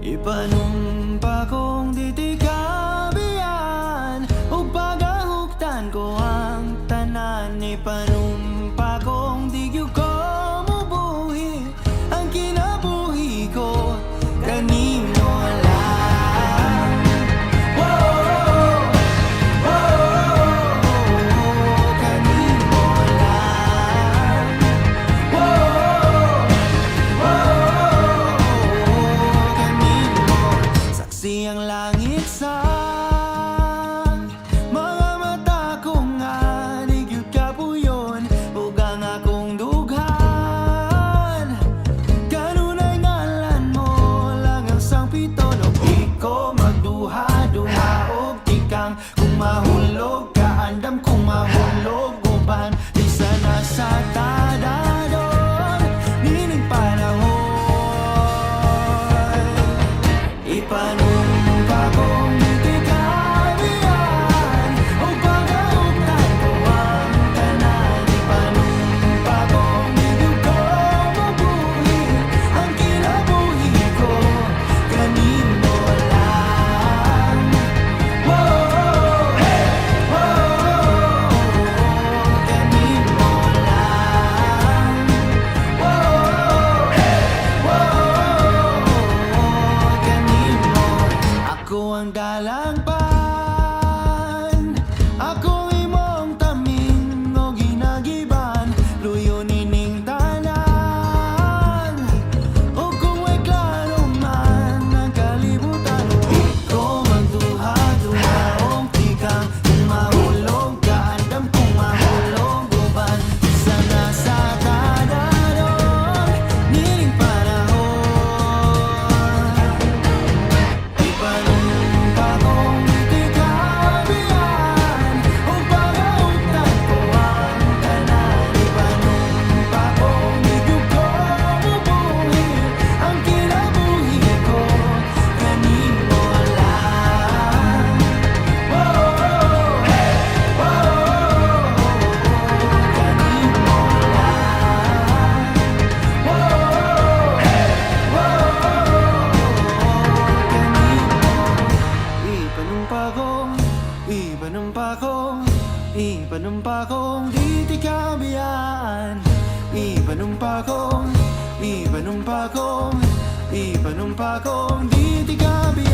Ipanumpa kong ditikabiyan ug pagahuktan ko ang tanan. Ipanumpa kong di gyud ko mubuhi ang kinabuhi ko kanimo lang. Whoa, whoa, kanimo lang. Whoa, saksi ang langit sa mga mata ko nga di gyud kapuyon ug ang akong dughan. Kanunay ngalan mo lang ang sangpiton ug di ko magduha-duha og tikang kung mahulog ka andam kung mahulog uban bisa na sa tadadon nining panahon. Ipanumpa kong ditikabiyan ug pagahuktan ko ang tanan. Ipanumpa kong di gyud ko mabuhi ang kinabuhi ko kanimo lang. Whoa, hey, whoa, kanimo lang. Whoa, hey, whoa, kanimo. Ako ang dalangpan, akong imong tamin o ginagiban, luyo nining tanan. O kung may klaro man ang kalibutan, di ko magduha-duha og tikang kung mahulog ka andam kung mahulog uban bisa na sa tadadon nining panahon. Ipanumpa kong ditikabiyan ug pagahuktan ko ang tanan. Ipanumpa kong di gyud ko mabuhi ang kinabuhi ko kanimo lang. Whoa, hey, whoa, kanimo lang. Whoa, hey, Ipanumpa kong ditikabiyan. Ipanumpa kong ditikabiyan.